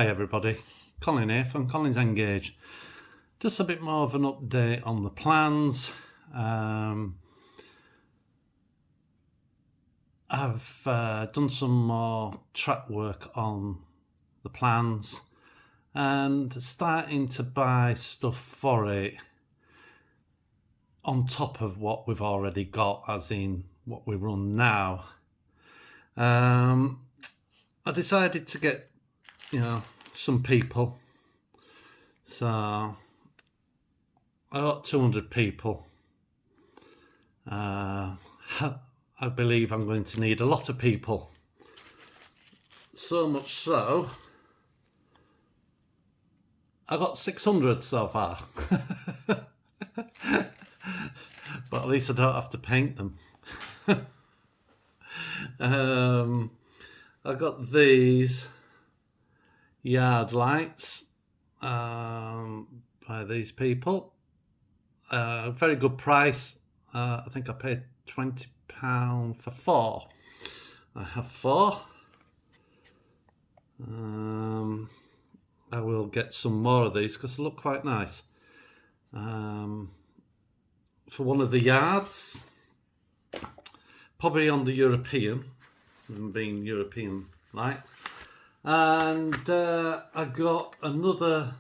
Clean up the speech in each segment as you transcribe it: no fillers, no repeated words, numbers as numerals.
Hi everybody, Colin here from Colin's Engage. Just a bit more of an update on the plans. I've done some more track work on the plans and starting to buy stuff for it on top of what we've already got, as in what we run now. I decided to get some people, so I got 200 people. I believe I'm going to need a lot of people, so much so I got 600 so far. But at least I don't have to paint them. I got these yard lights by these people. Very good price. I think I paid £20 for 4. I have 4. I will get some more of these because they look quite nice. For one of the yards, probably on the European, being European lights. And I got another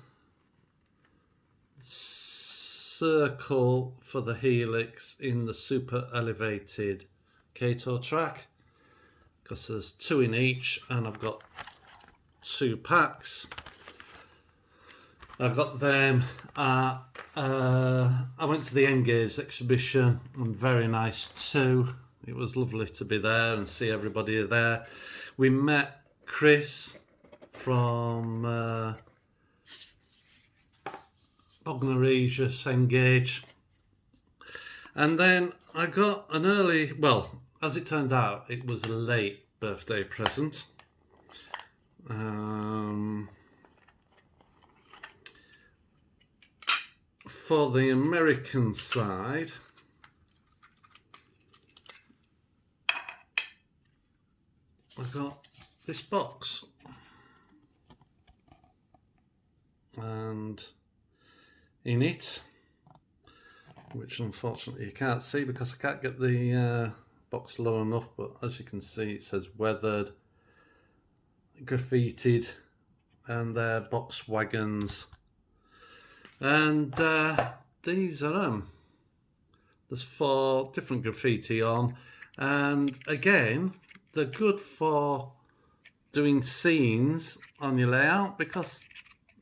circle for the helix in the super elevated Kato track, because there's 2 in each and I've got 2 packs. I got them at, I went to the Engage exhibition, and very nice too. It was lovely to be there and see everybody there. We met Chris from Bognor Regis Engage, and then I got an early, well, as it turned out, it was a late birthday present. For the American side, I got this box, and in it, which unfortunately you can't see because I can't get the box low enough, but as you can see it says weathered, graffitied, and they're box wagons. And these are there's 4 different graffiti on, and again they're good for doing scenes on your layout because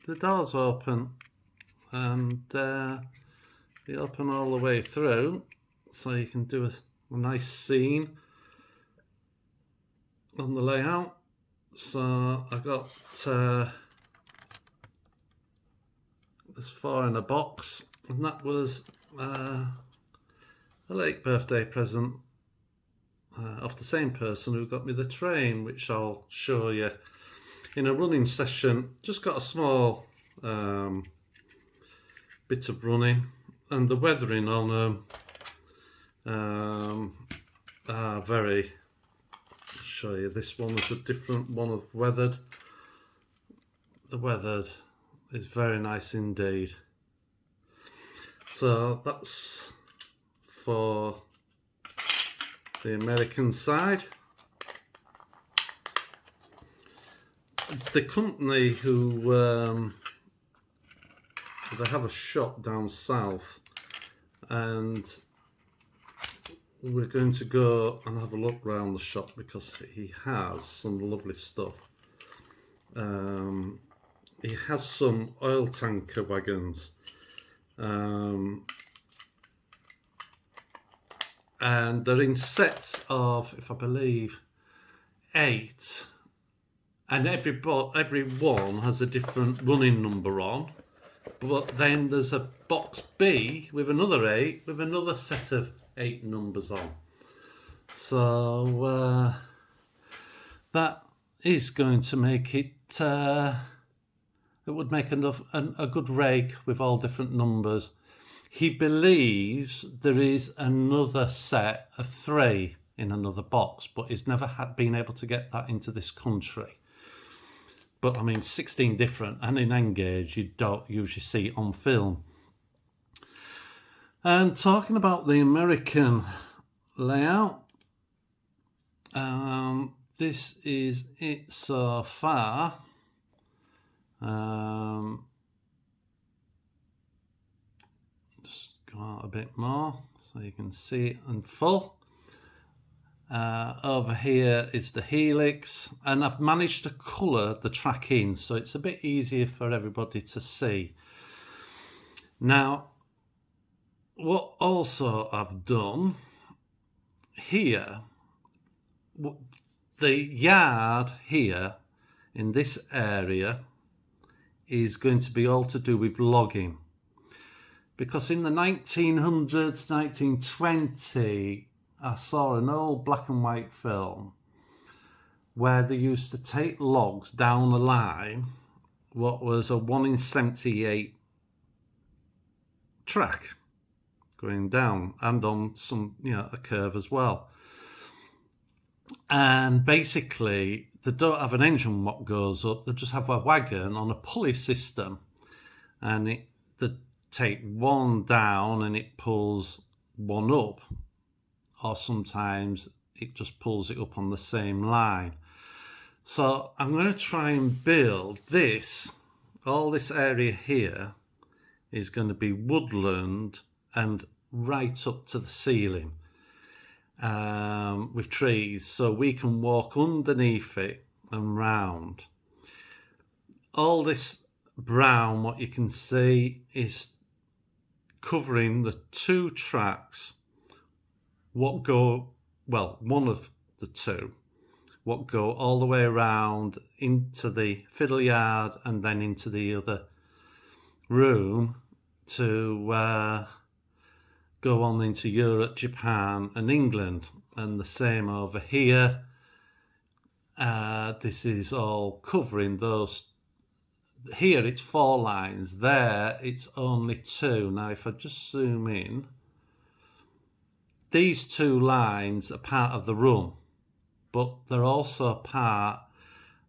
the doors open and they open all the way through, so you can do a nice scene on the layout. So I got there's 4 in a box, and that was a late birthday present of the same person who got me the train, which I'll show you in a running session. Just got a small bit of running, and the weathering on them are very, I'll show you, this one was a different one of weathered. The weathered is very nice indeed. So that's for the American side. The company who they have a shop down south, and we're going to go and have a look around the shop because he has some lovely stuff. He has some oil tanker wagons, and they're in sets of, if I believe, 8, and every one has a different running number on. But then there's a box B with another 8 with another set of 8 numbers on. So that is going to make it. It would make a good rake with all different numbers. He believes there is another set of 3 in another box, but he's never been able to get that into this country. But I mean 16 different, and in Engage you don't usually see it on film. And talking about the American layout, this is it so far. Just go out a bit more so you can see it in full. Over here is the helix, and I've managed to colour the track in so it's a bit easier for everybody to see. Now, what also I've done here, the yard here in this area is going to be all to do with logging, because in the 1900s, 1920, I saw an old black and white film where they used to take logs down a line, what was a 1 in 78 track going down, and on some, a curve as well. And basically they don't have an engine what goes up, they just have a wagon on a pulley system, and they take one down and it pulls one up, or sometimes it just pulls it up on the same line. So I'm going to try and build this. All this area here is going to be woodland and right up to the ceiling with trees, so we can walk underneath it and round. All this brown, what you can see, is covering the 2 tracks what go, well, one of the 2 what go all the way around into the fiddle yard and then into the other room to go on into Europe, Japan and England. And the same over here. This is all covering those. Here it's 4 lines, there it's only 2. Now if I just zoom in, these 2 lines are part of the run, but they're also part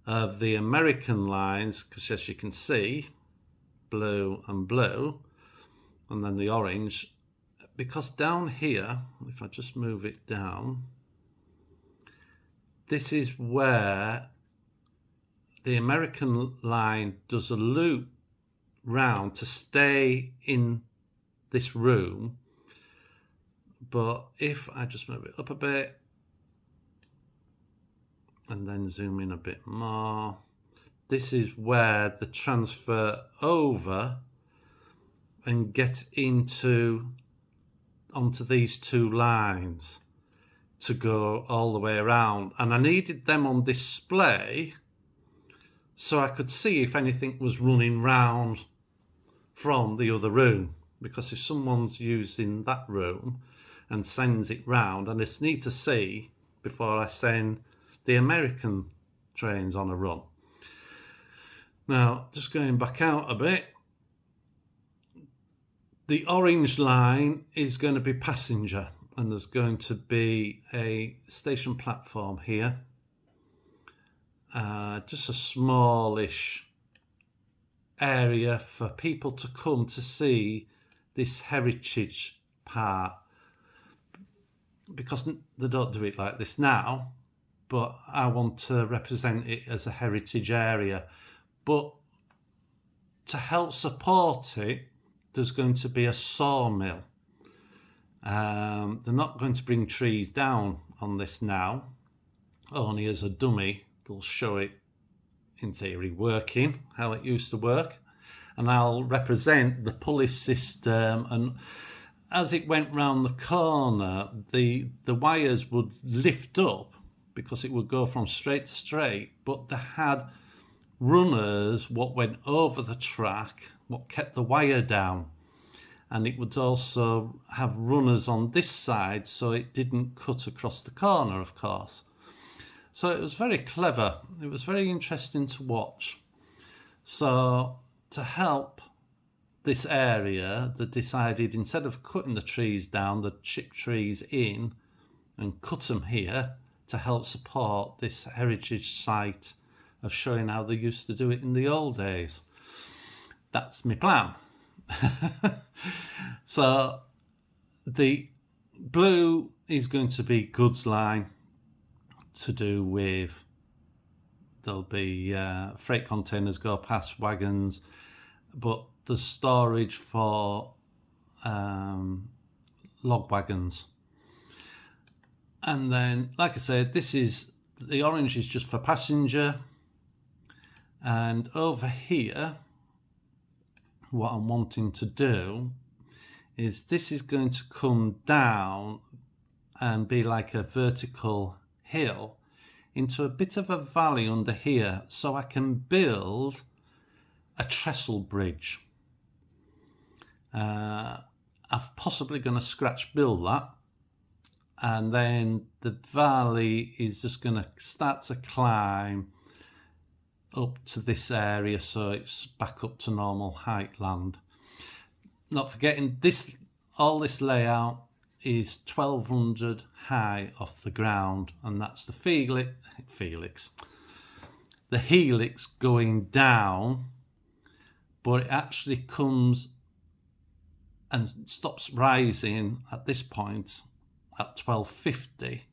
of the American lines, because as you can see, blue and blue, and then the orange, because down here, if I just move it down, this is where the American line does a loop round to stay in this room. But if I just move it up a bit and then zoom in a bit more, this is where the transfer over and get onto these 2 lines to go all the way around. And I needed them on display so I could see if anything was running round from the other room, because if someone's using that room and sends it round, and I just need to see before I send the American trains on a run. Now, just going back out a bit, the orange line is going to be passenger, and there's going to be a station platform here. Just a smallish area for people to come to see this heritage part, because they don't do it like this now, but I want to represent it as a heritage area. But to help support it, there's going to be a sawmill. They're not going to bring trees down on this now, only as a dummy. They'll show it in theory working, how it used to work, and I'll represent the pulley system. And as it went round the corner, the wires would lift up because it would go from straight to straight, but they had runners what went over the track, what kept the wire down, and it would also have runners on this side so it didn't cut across the corner, of course. So it was very clever. It was very interesting to watch. So to help this area, they decided, instead of cutting the trees down, they'd chip trees in and cut them here to help support this heritage site of showing how they used to do it in the old days. That's my plan. So the blue is going to be goods line, to do with, there'll be freight containers go past wagons, but there's storage for log wagons. And then, like I said, this is, the orange is just for passenger. And over here, what I'm wanting to do is, this is going to come down and be like a vertical hill into a bit of a valley under here, so I can build a trestle bridge. I'm possibly going to scratch build that, and then the valley is just going to start to climb up to this area, so it's back up to normal height land. Not forgetting this, all this layout is 1200 high off the ground, and that's the the helix going down, but it actually comes and stops rising at this point at 1250.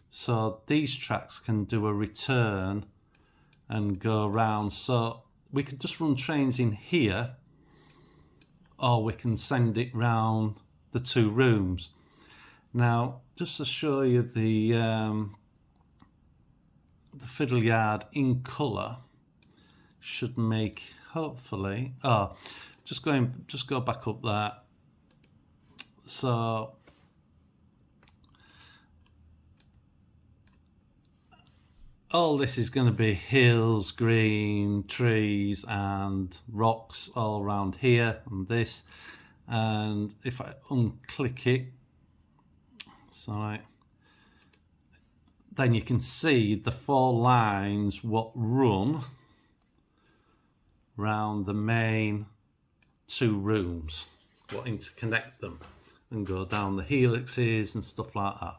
So these tracks can do a return and go around. So we could just run trains in here, or we can send it round the two rooms. Now, just to show you the fiddle yard in colour, should make, hopefully, just go back up there. So all this is going to be hills, green, trees and rocks all around here and this. And if I unclick it, sorry, then you can see the 4 lines what run round the main 2 rooms, what interconnect them and go down the helixes and stuff like that.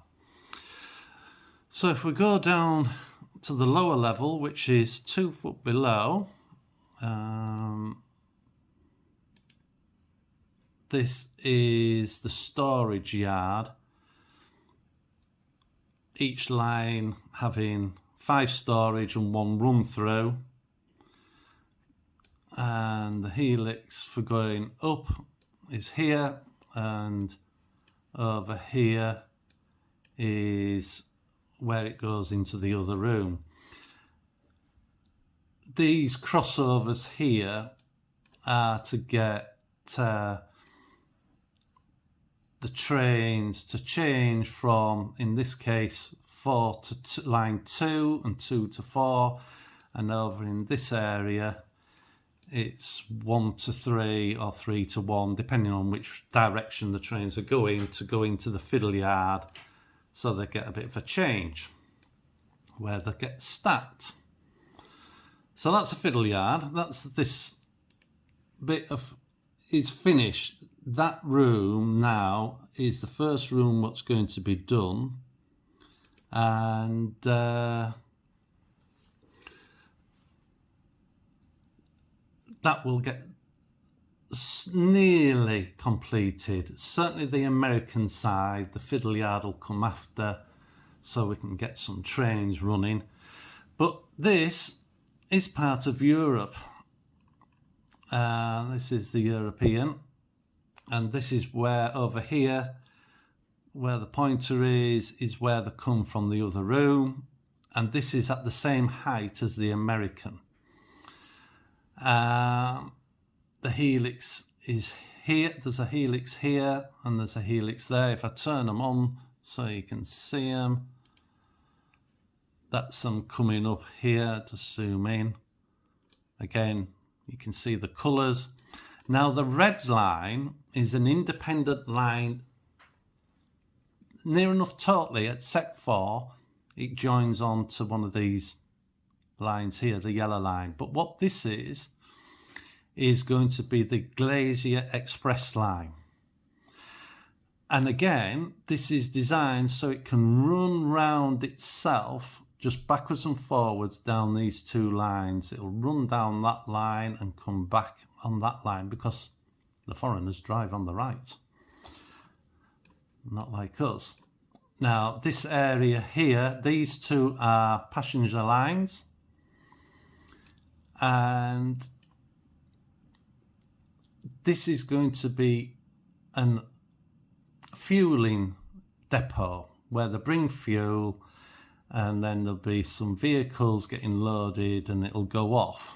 So if we go down to the lower level, which is 2 foot below, this is the storage yard, each line having 5 storage and 1 run through, and the helix for going up is here, and over here is where it goes into the other room. These crossovers here are to get the trains to change from, in this case, 4 to line 2 and 2 to 4, and over in this area it's 1 to 3 or 3 to 1, depending on which direction the trains are going, to go into the fiddle yard, so they get a bit of a change where they get stacked. So that's a fiddle yard. That's this bit of is finished. That room now is the first room what's going to be done, and that will get nearly completed. Certainly the American side, the fiddle yard will come after, so we can get some trains running. But this is part of Europe. This is the European, and this is where, over here where the pointer is where they come from the other room, and this is at the same height as the American. The helix is here. There's a helix here and there's a helix there. If I turn them on so you can see them, that's them coming up here. To zoom in again, you can see the colours. Now the red line is an independent line, near enough totally, except for it joins on to one of these lines here, the yellow line. But what this is going to be the Glacier Express line. And again, this is designed so it can run round itself just backwards and forwards down these two lines. It'll run down that line and come back on that line because the foreigners drive on the right, not like us. Now this area here, these two are passenger lines, and this is going to be an fueling depot where they bring fuel, and then there'll be some vehicles getting loaded and it'll go off.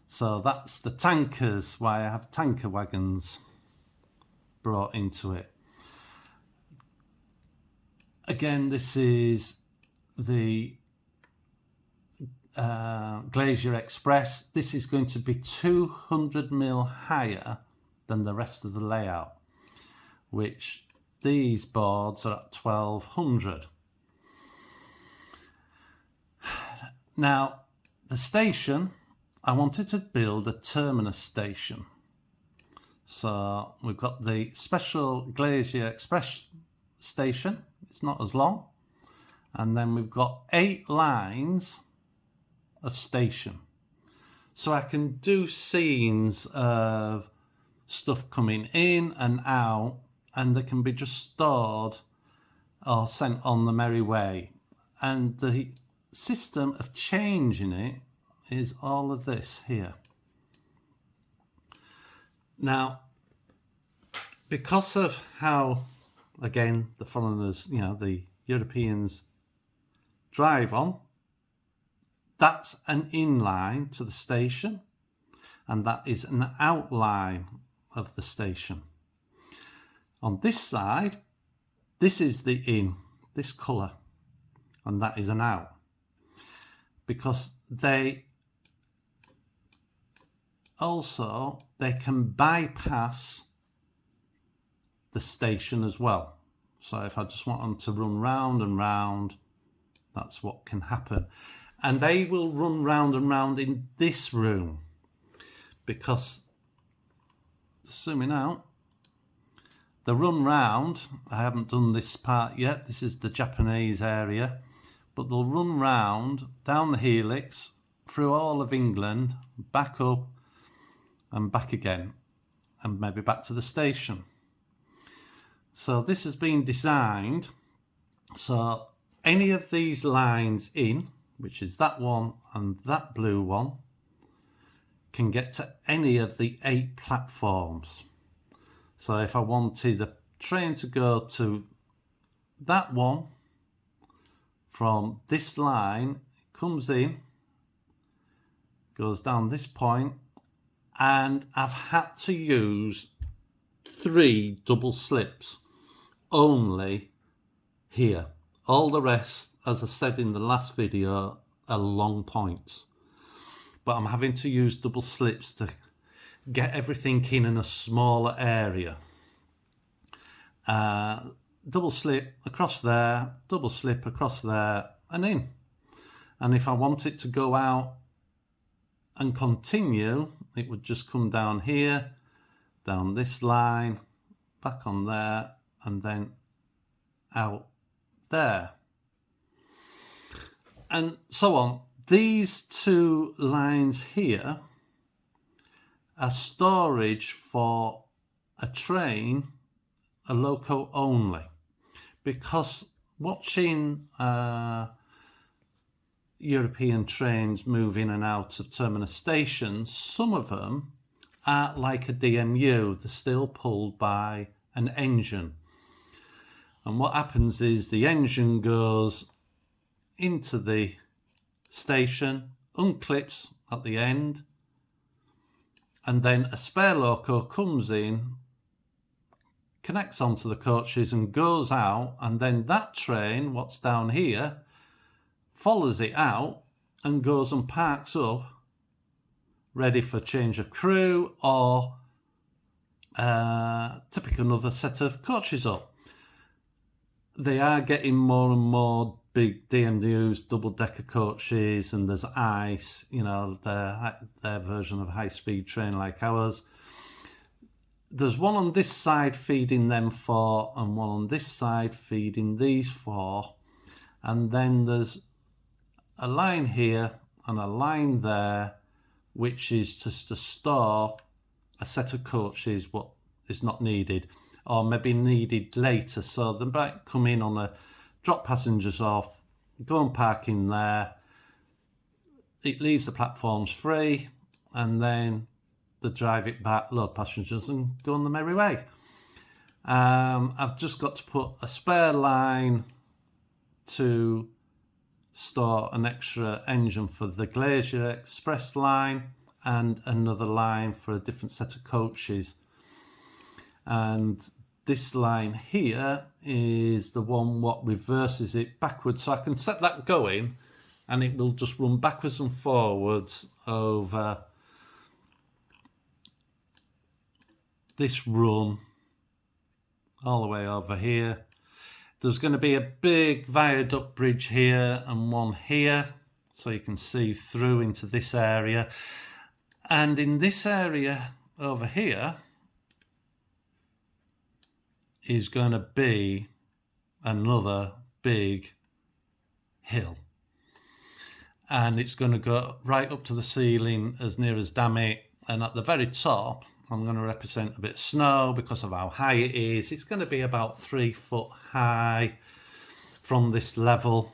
So that's the tankers, why I have tanker wagons brought into it. Again, this is the Glacier Express. This is going to be 200 mil higher than the rest of the layout, which these boards are at 1200. Now, the station, I wanted to build a terminus station. So we've got the special Glacier Express station. It's not as long. And then we've got 8 lines of station. So I can do scenes of stuff coming in and out, and they can be just stored or sent on the merry way. And the system of changing it is all of this here. Now, because of how, again, the foreigners, you know, the Europeans drive on, that's an in-line to the station, and that is an outline of the station. On this side, this is the in, this colour, and that is an out, because they can bypass the station as well. So if I just want them to run round and round, that's what can happen. And they will run round and round in this room, because, zooming out, they run round. I haven't done this part yet. This is the Japanese area, but they'll run round down the helix through all of England, back up and back again, and maybe back to the station. So this has been designed so any of these lines in, which is that one and that blue one, can get to any of the 8 platforms. So if I wanted a train to go to that one, from this line, it comes in, goes down this point, and I've had to use 3 double slips only here. All the rest, as I said in the last video, are long points, but I'm having to use double slips to get everything in a smaller area. Double slip across there, double slip across there, and in. And if I want it to go out and continue, it would just come down here, down this line, back on there, and then out there, and so on. These 2 lines here are storage for a train, a loco only, because watching European trains move in and out of terminus stations, some of them are like a DMU. They're still pulled by an engine, and what happens is the engine goes into the station, unclips at the end, and then a spare loco comes in, connects onto the coaches and goes out, and then that train, what's down here, follows it out and goes and parks up, ready for change of crew or to pick another set of coaches up. They are getting more and more big DMUs, double-decker coaches, and there's ICE, you know, their version of a high-speed train like ours. There's one on this side feeding them 4, and one on this side feeding these 4. And then there's a line here and a line there, which is just to store a set of coaches what is not needed or maybe needed later, so they might come in on a drop passengers off, go and park in there, it leaves the platforms free, and then they drive it back, load passengers and go on the merry way. I've just got to put a spare line to store an extra engine for the Glacier Express line and another line for a different set of coaches. And this line here is the one what reverses it backwards, so I can set that going and it will just run backwards and forwards over this run all the way over here. There's going to be a big viaduct bridge here and one here, so you can see through into this area. And in this area over here is going to be another big hill. And it's going to go right up to the ceiling as near as damn it. And at the very top, I'm going to represent a bit of snow because of how high it is. It's going to be about 3 foot high from this level.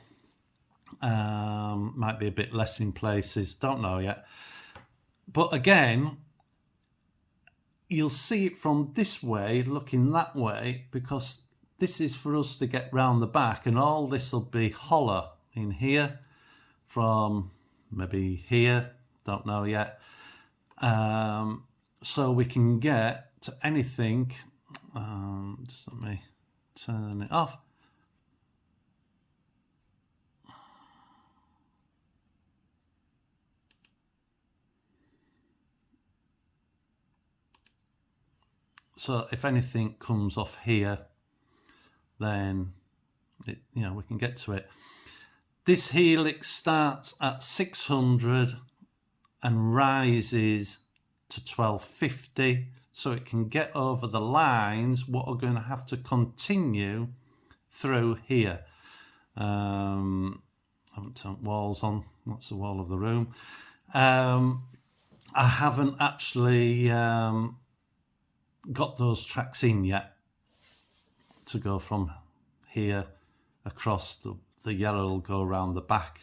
Might be a bit less in places, don't know yet. But again, you'll see it from this way, looking that way, because this is for us to get round the back, and all this will be hollow in here from maybe here, don't know yet. So we can get to anything. Just let me turn it off. So if anything comes off here, then we can get to it. This helix starts at 600 and rises to 1250, so it can get over the lines what are going to have to continue through here. I haven't turned walls on, that's the wall of the room. I haven't actually got those tracks in yet to go from here across. The yellow will go around the back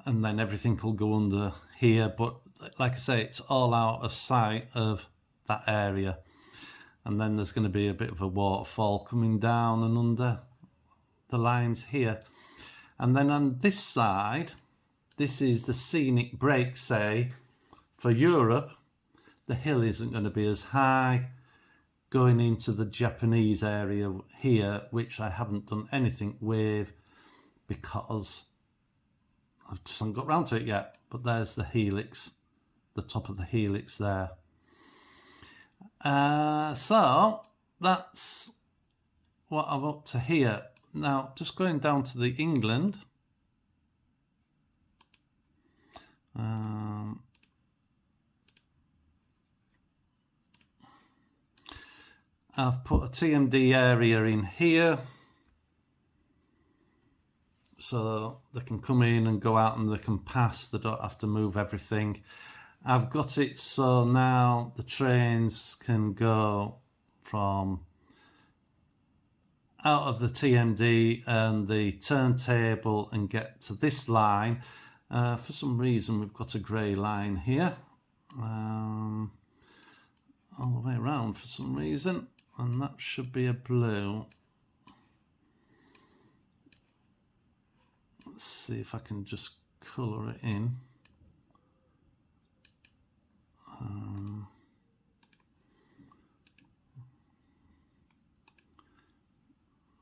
and then everything will go under here, but like I say, it's all out of sight of that area. And then there's going to be a bit of a waterfall coming down and under the lines here. And then on this side, this is the scenic break, say, for Europe. The hill isn't going to be as high going into the Japanese area here, which I haven't done anything with because I just haven't got round to it yet. But there's the helix, the top of the helix there. So that's what I'm up to here. Now, just going down to the England. I've put a TMD area in here so they can come in and go out and they can pass, they don't have to move everything. I've got it so now the trains can go from out of the TMD and the turntable and get to this line. For some reason we've got a grey line here all the way around for some reason, and that should be a blue. Let's see if I can just colour it in.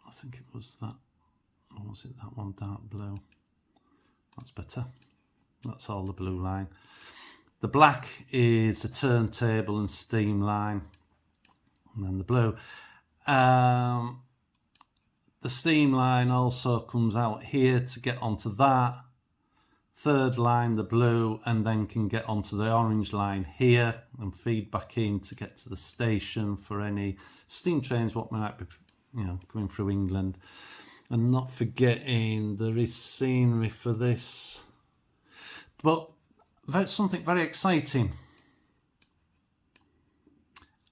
I think it was that, or was it that one dark blue? That's better. That's all the blue line. The black is the turntable and steam line, and then the blue. The steam line also comes out here to get onto that. Third line, the blue, and then can get onto the orange line here and feed back in to get to the station for any steam trains what might be, coming through England. And not forgetting there is scenery for this. But something very exciting.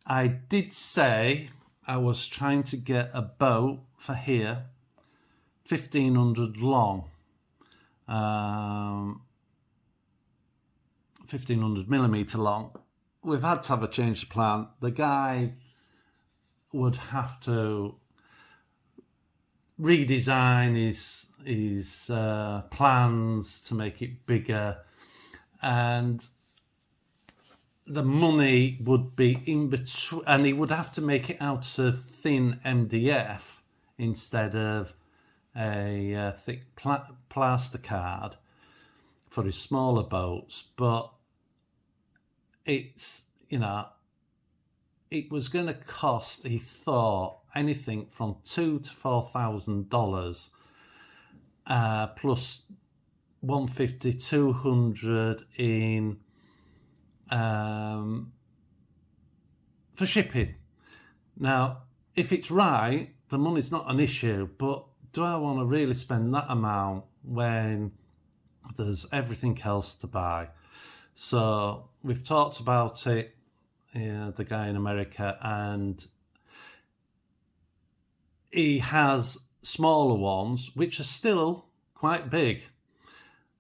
I did say I was trying to get a boat for here, 1500 long, 1500 millimeter long. We've had to have a change of plan. The guy would have to redesign his plans to make it bigger, and the money would be in between, and he would have to make it out of thin MDF instead of a thick plasticard for his smaller boats. But it's, you know, it was going to cost, he thought, anything from $2,000 to $4,000, plus 150, 200 in for shipping. Now, if it's right, the money's not an issue, but do I want to really spend that amount when there's everything else to buy? So we've talked about it, the guy in America, and he has smaller ones which are still quite big,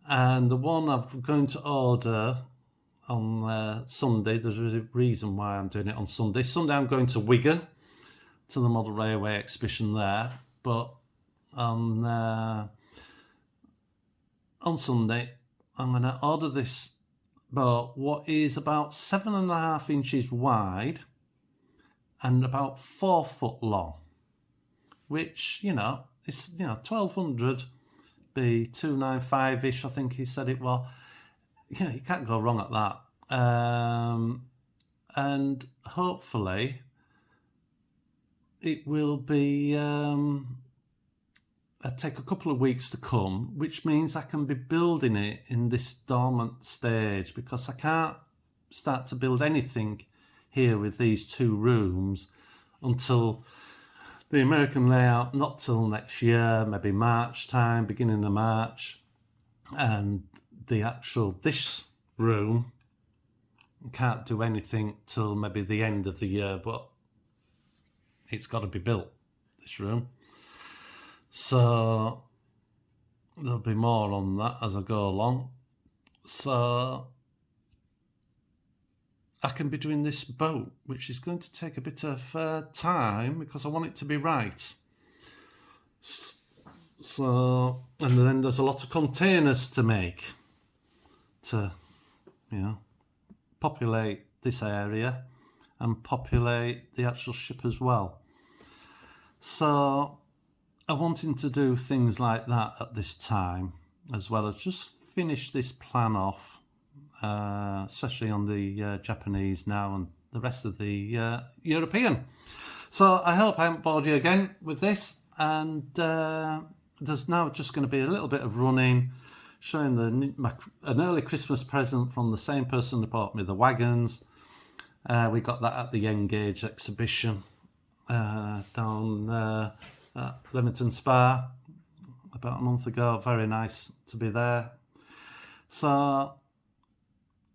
and the one I'm going to order on Sunday, there's a reason why I'm doing it on Sunday. Sunday I'm going to Wigan to the Model Railway exhibition there, but on Sunday I'm going to order this boat, what is about 7.5 inches wide and about 4 foot long, which, you know, it's, you know, 1200 be 295-ish, I think he said it was. Yeah, you can't go wrong at that. And hopefully it will be take a couple of weeks to come, which means I can be building it in this dormant stage, because I can't start to build anything here with these 2 rooms until the American layout, not till next year, maybe March time, beginning of March. And the actual, this room, can't do anything till maybe the end of the year, but it's got to be built, this room. So there'll be more on that as I go along. So I can be doing this boat, which is going to take a bit of time because I want it to be right. So, and then there's a lot of containers to make to, you know, populate this area and populate the actual ship as well. So I'm wanting to do things like that at this time, as well as just finish this plan off, especially on the Japanese now and the rest of the European. So I hope I haven't bored you again with this, and there's now just going to be a little bit of running, showing an early Christmas present from the same person who bought me the wagons. We got that at the Engage exhibition down at Leamington Spa about a month ago. Very nice to be there. So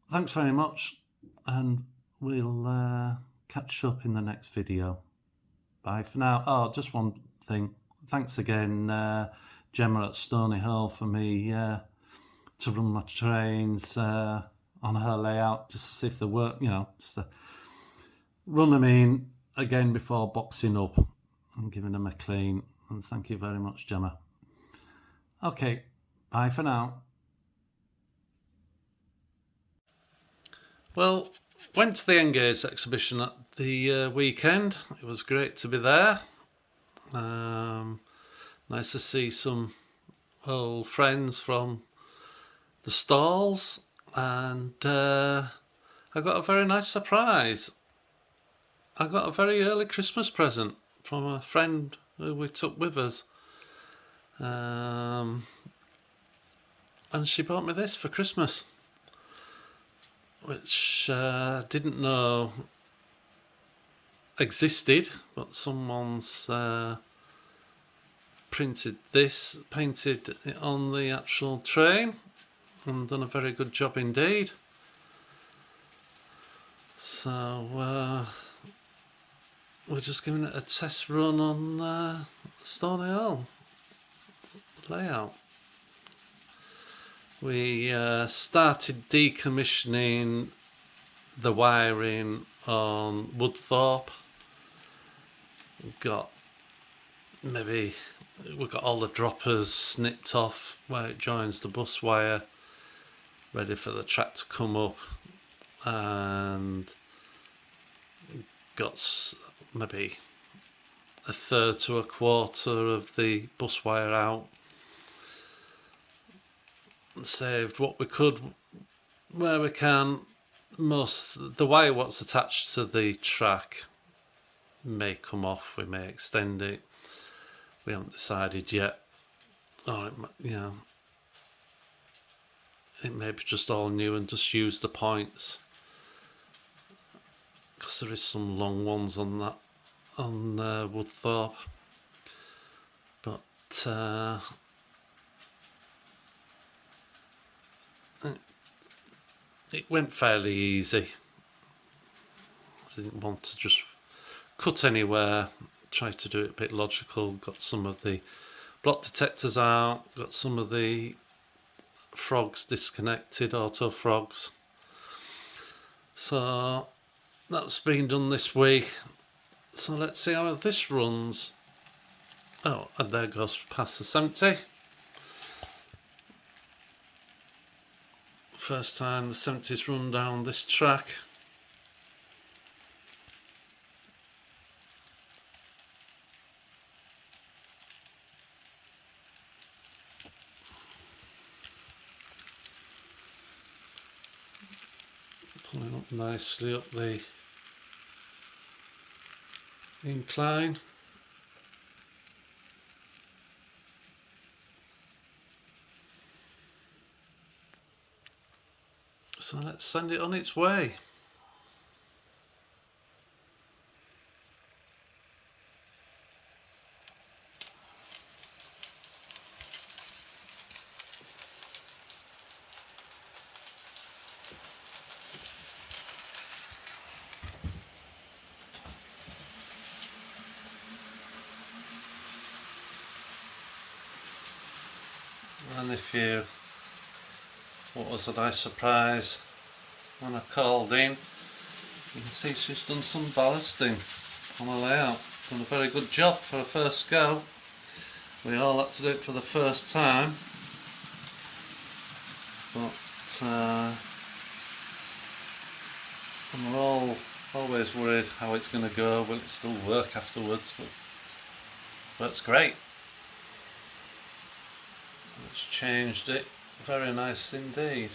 thanks very much, and we'll catch up in the next video. Bye for now. Oh, just one thing. Thanks again, Gemma at Stoney-ole, for me to run my trains on her layout, just to see if they work, you know, just to run them in again before boxing up and giving them a clean. And thank you very much, Gemma. Okay, bye for now. Well, went to the Engage exhibition at the weekend. It was great to be there. Nice to see some old friends from the stalls, and I got a very nice surprise. I got a very early Christmas present from a friend who we took with us, and she bought me this for Christmas, which I didn't know existed, but someone's printed this, painted it on the actual train, and done a very good job indeed. So we're just giving it a test run on Stoney-ole layout. We started decommissioning the wiring on Woodthorpe. We've got all the droppers snipped off where it joins the bus wire, ready for the track to come up, and got maybe a third to a quarter of the bus wire out. Saved what we could where we can. Most the wire what's attached to the track may come off, we may extend it, we haven't decided yet, or it may be just all new and just use the points, because there is some long ones on that on Woodthorpe, but it went fairly easy. I didn't want to just cut anywhere, tried to do it a bit logical, got some of the block detectors out, got some of the frogs disconnected, auto frogs. So that's been done this week. So let's see how this runs. Oh, and there goes past the 70. First time the 70's run down this track. Pulling up nicely up the incline. So let's send it on its way. And what was a nice surprise when I called in, you can see she's done some ballasting on the layout. Done a very good job for a first go. We all had to do it for the first time, but and we're all always worried how it's going to go. Will it still work afterwards? But works great. It's changed it very nice indeed.